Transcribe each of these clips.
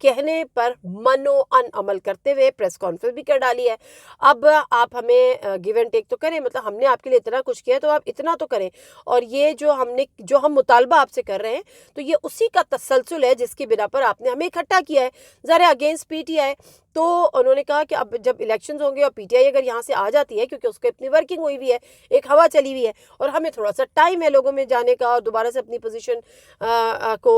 کہنے پر منو ان عمل کرتے ہوئے پریس کانفرنس بھی کر ڈالی ہے. اب آپ ہمیں گیو اینڈ ٹیک تو کریں, مطلب ہم نے آپ کے لیے اتنا کچھ کیا تو آپ اتنا تو کریں, اور یہ جو ہم مطالبہ آپ سے کر رہے ہیں تو یہ اسی کا تسلسل ہے جس کی بنا پر آپ نے ہمیں اکٹھا کیا ہے, ذرا اگینسٹ پی ٹی آئی. تو انہوں نے کہا کہ اب جب الیکشنز ہوں گے اور پی ٹی آئی اگر یہاں سے آ جاتی ہے, کیونکہ اس کو اپنی ورکنگ ہوئی ہوئی ہے, ایک ہوا چلی ہوئی ہے, اور ہمیں تھوڑا سا ٹائم ہے لوگوں میں جانے کا اور دوبارہ سے اپنی پوزیشن کو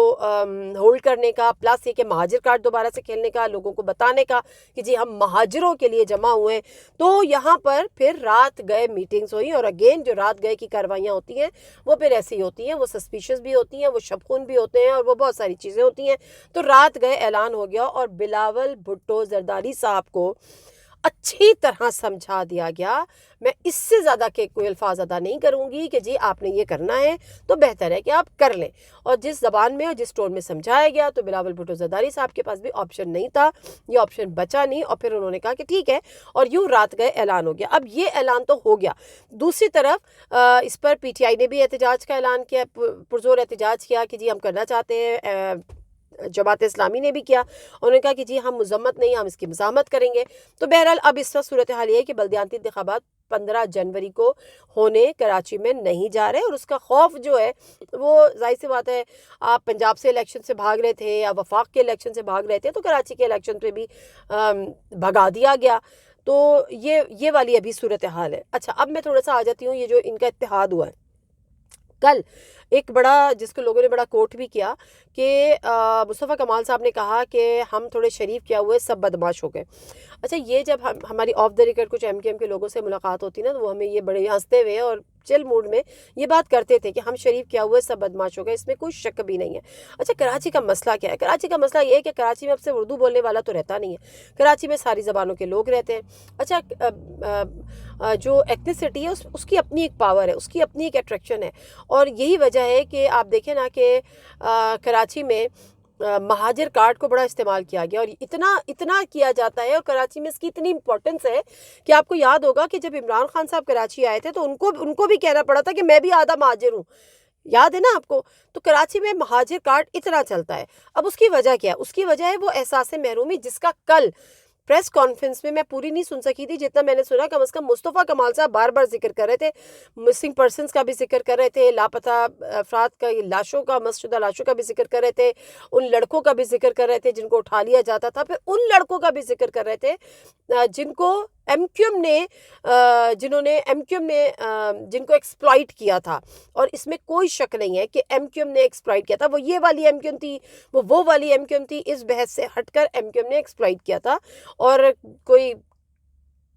ہولڈ کرنے کا, پلس یہ کہ مہاجر کارڈ دوبارہ سے کھیلنے کا, لوگوں کو بتانے کا کہ جی ہم مہاجروں کے لیے جمع ہوئے ہیں. تو یہاں پر پھر رات گئے میٹنگز ہوئی, اور اگین جو رات گئے کی کاروائیاں ہوتی ہیں وہ پھر ایسی ہوتی ہیں, وہ سسپیشس بھی ہوتی ہیں, وہ شبخون بھی ہوتے ہیں, اور وہ بہت ساری چیزیں ہوتی ہیں. تو رات گئے اعلان ہو گیا, اور بلاول بھٹو زرداری صاحب کو اچھی طرح سمجھا دیا گیا. میں اس سے زیادہ کہ کوئی الفاظ ادا نہیں کروں گی کہ جی آپ نے یہ کرنا ہے تو بہتر ہے کہ آپ کر لیں, اور جس زبان میں اور جس ٹون میں سمجھایا گیا تو بلاول بھٹو زرداری صاحب کے پاس بھی آپشن نہیں تھا, یہ آپشن بچا نہیں, اور پھر انہوں نے کہا کہ ٹھیک ہے, اور یوں رات گئے اعلان ہو گیا. اب یہ اعلان تو ہو گیا, دوسری طرف اس پر پی ٹی آئی نے بھی احتجاج کا اعلان کیا, پرزور احتجاج کیا کہ جی ہم کرنا چاہتے ہیں. جماعت اسلامی نے بھی کیا, انہوں نے کہا کہ جی ہم مذمت نہیں, ہم اس کی مزاحمت کریں گے. تو بہرحال اب اس وقت صورتحال یہ ہے کہ بلدیاتی انتخابات 15 جنوری کو ہونے کراچی میں نہیں جا رہے, اور اس کا خوف جو ہے وہ ظاہر سی بات ہے, آپ پنجاب سے الیکشن سے بھاگ رہے تھے یا وفاق کے الیکشن سے بھاگ رہے تھے, تو کراچی کے الیکشن پہ بھی بھگا دیا گیا. تو یہ والی ابھی صورتحال ہے. اچھا, اب میں تھوڑا سا آ جاتی ہوں یہ جو ان کا اتحاد ہوا ہے. کل ایک بڑا, جس کو لوگوں نے بڑا کوٹ بھی کیا, کہ مصطفیٰ کمال صاحب نے کہا کہ ہم تھوڑے شریف کیا ہوئے سب بدماش ہو گئے. اچھا, یہ جب ہماری آف دا ریکارڈ کچھ ایم کیو ایم کے لوگوں سے ملاقات ہوتی نا, تو وہ ہمیں یہ بڑے ہنستے ہوئے اور چل موڈ میں یہ بات کرتے تھے کہ ہم شریف کیا ہوئے سب بدماش ہو گئے, اس میں کوئی شک بھی نہیں ہے. اچھا, کراچی کا مسئلہ کیا ہے؟ کراچی کا مسئلہ یہ ہے کہ کراچی میں اب سے اردو بولنے والا تو رہتا نہیں ہے, کراچی میں ساری زبانوں کے لوگ رہتے ہیں. اچھا, جو ایتھنیسٹی ہے اس کی اپنی ایک پاور ہے, اس کی اپنی ایک اٹریکشن ہے, اور یہی وجہ ہے کہ آپ دیکھیں نا کہ کراچی میں مہاجر کارڈ کو بڑا استعمال کیا گیا, اور اتنا کیا جاتا ہے, اور کراچی میں اس کی اتنی امپورٹنس ہے کہ آپ کو یاد ہوگا کہ جب عمران خان صاحب کراچی آئے تھے تو ان کو بھی کہنا پڑا تھا کہ میں بھی آدھا مہاجر ہوں, یاد ہے نا آپ کو. تو کراچی میں مہاجر کارڈ اتنا چلتا ہے. اب اس کی وجہ کیا ہے؟ اس کی وجہ ہے وہ احساس محرومی, جس کا کل پریس کانفرنس میں پوری نہیں سن سکی تھی, جتنا میں نے سنا کم از کم مصطفیٰ کمال صاحب بار بار ذکر کر رہے تھے, مسنگ پرسنز کا بھی ذکر کر رہے تھے, لاپتہ افراد کا, لاشوں کا, مسجدہ لاشوں کا بھی ذکر کر رہے تھے, ان لڑکوں کا بھی ذکر کر رہے تھے جن کو اٹھا لیا جاتا تھا, پھر ان لڑکوں کا بھی ذکر کر رہے تھے جن کو ایم کیو ایم نے جن کو ایکسپلائٹ کیا تھا. اور اس میں کوئی شک نہیں ہے کہ ایم کیو ایم نے ایکسپلائٹ کیا تھا, وہ یہ والی ایم کیو ایم تھی, وہ والی ایم کیو ایم تھی, اس بحث سے ہٹ کر ایم کیو ایم نے ایکسپلائٹ کیا تھا. اور کوئی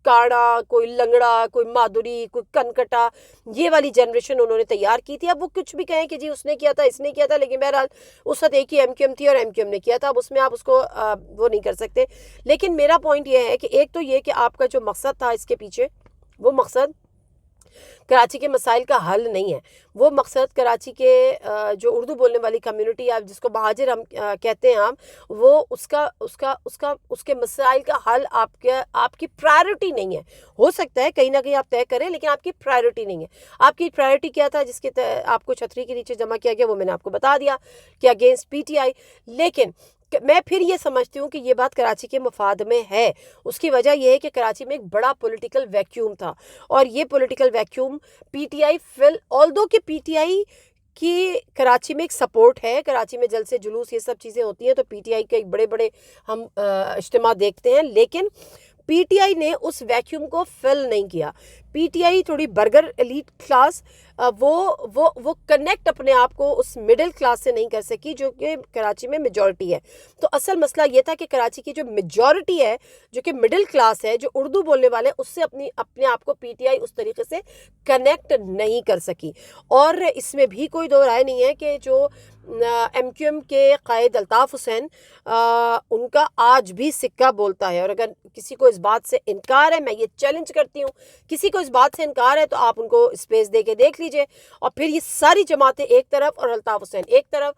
کاڑا, کوئی لنگڑا, کوئی مادری, کوئی کنکٹا, یہ والی جنریشن انہوں نے تیار کی تھی. اب وہ کچھ بھی کہیں کہ جی اس نے کیا تھا, اس نے کیا تھا, لیکن بہرحال اس وقت ایک ہی ایم کیو ایم تھی اور ایم کیو ایم نے کیا تھا. اب اس میں آپ اس کو وہ نہیں کر سکتے. لیکن میرا پوائنٹ یہ ہے کہ ایک تو یہ کہ آپ کا جو مقصد تھا اس کے پیچھے, وہ مقصد کراچی کے مسائل کا حل نہیں ہے. وہ مقصد کراچی کے جو اردو بولنے والی کمیونٹی ہے, جس کو مہاجر ہم کہتے ہیں ہم, وہ اس کے مسائل کا حل آپ کی پرائرٹی نہیں ہے. ہو سکتا ہے کہیں نہ کہیں آپ طے کریں, لیکن آپ کی پرائرٹی نہیں ہے. آپ کی پرائرٹی کیا تھا جس کے آپ کو چھتری کے نیچے جمع کیا گیا, وہ میں نے آپ کو بتا دیا کہ اگینسٹ پی ٹی آئی. لیکن میں پھر یہ سمجھتی ہوں کہ یہ بات کراچی کے مفاد میں ہے. اس کی وجہ یہ ہے کہ کراچی میں ایک بڑا پولیٹیکل ویکیوم تھا, اور یہ political vacuum P T I آلدو کہ پی ٹی آئی کی کراچی میں ایک سپورٹ ہے, کراچی میں جلسے جلوس یہ سب چیزیں ہوتی ہیں تو پی ٹی آئی کے ایک بڑے بڑے ہم اجتماع دیکھتے ہیں, لیکن پی ٹی آئی نے اس ویکیوم کو فل نہیں کیا. پی ٹی آئی تھوڑی برگر ایلیٹ کلاس, وہ کنیکٹ اپنے آپ کو اس مڈل کلاس سے نہیں کر سکی جو کہ کراچی میں میجورٹی ہے. تو اصل مسئلہ یہ تھا کہ کراچی کی جو میجورٹی ہے, جو کہ مڈل کلاس ہے, جو اردو بولنے والے, اس سے اپنے آپ کو پی ٹی آئی اس طریقے سے کنیکٹ نہیں کر سکی. اور اس میں بھی کوئی دو رائے نہیں ہے کہ جو ایم کیو ایم کے قائد الطاف حسین, ان کا آج بھی سکہ بولتا ہے. اور اگر کسی کو اس بات سے انکار ہے, میں یہ چیلنج کرتی ہوں, کسی کو اس بات سے انکار ہے تو آپ ان کو اسپیس دے کے دیکھ لیجئے. اور پھر یہ ساری جماعتیں ایک طرف اور الطاف حسین ایک طرف.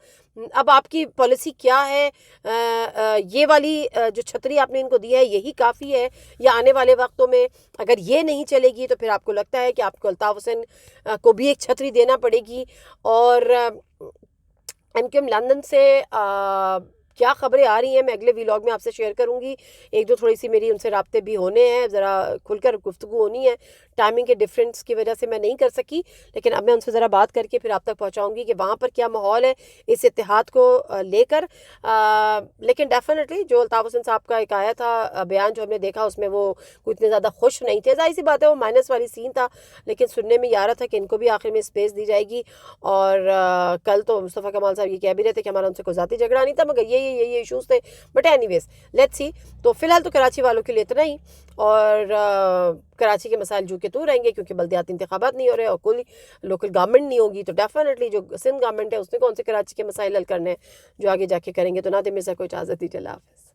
اب آپ کی پالیسی کیا ہے؟ یہ والی جو چھتری آپ نے ان کو دی ہے یہی کافی ہے, یا آنے والے وقتوں میں اگر یہ نہیں چلے گی تو پھر آپ کو لگتا ہے کہ آپ کو الطاف حسین کو بھی ایک چھتری دینا پڑے گی. اور ایم کیو ایم لندن سے کیا خبریں آ رہی ہیں میں اگلے ویلاگ میں آپ سے شیئر کروں گی. ایک دو تھوڑی سی میری ان سے رابطے بھی ہونے ہیں, ذرا کھل کر گفتگو ہونی ہے. ٹائمنگ کے ڈفرینس کی وجہ سے میں نہیں کر سکی, لیکن اب میں ان سے ذرا بات کر کے پھر آپ تک پہنچاؤں گی کہ وہاں پر کیا ماحول ہے اس اتحاد کو لے کر. لیکن ڈیفینیٹلی جو الطاف حسین صاحب کا ایک آیا تھا بیان جو ہم نے دیکھا, اس میں وہ کوئی اتنے زیادہ خوش نہیں تھے. ظاہر سی بات ہے وہ مائنس والی سین تھا, لیکن سننے میں یہ آ رہا تھا کہ ان کو بھی آخر میں اسپیس دی جائے گی. اور کل تو مصطفیٰ کمال صاحب یہ کہہ بھی رہے تھے کہ ہمارا ان سے کوئی ذاتی جھگڑا نہیں تھا, مگر یہ ایشوز تھے. But anyways let's see. تو فی الحال تو کراچی والوں کے لیے اتنا ہی, اور کراچی کے مسائل جو کہ تو رہیں گے کیونکہ بلدیاتی انتخابات نہیں ہو رہے اور کوئی لوکل گورنمنٹ نہیں ہوگی, تو ڈیفینیٹلی جو سندھ گورنمنٹ ہے اس نے کون سے کراچی کے مسائل حل کرنے ہیں جو آگے جا کے کریں گے. تو نہ دے مرزا کو اجازت دیجیے, اللہ حافظ.